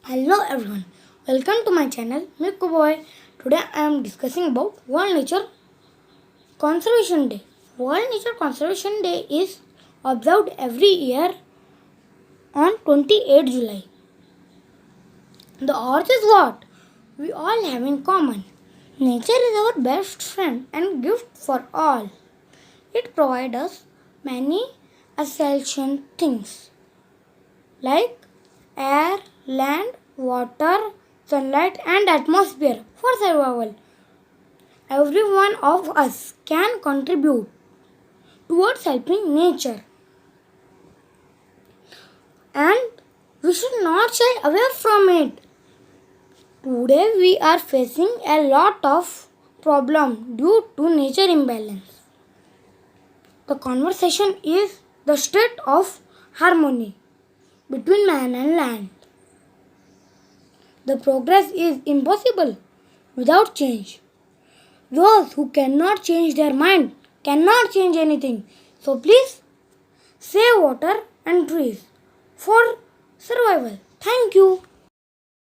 Hello everyone, welcome to my channel Milko Boy. Today I am discussing about World Nature Conservation Day. World Nature Conservation Day is observed every year on 28 July. The earth is what we all have in common. Nature is our best friend and gift for all. It provides us many essential things like air, land, water, sunlight, and atmosphere for survival. Every one of us can contribute towards helping nature, and we should not shy away from it. Today we are facing a lot of problem due to nature imbalance. The conversation is the state of harmony between man and land. The progress is impossible without change. Those who cannot change their mind cannot change anything. So please save water and trees for survival. Thank you.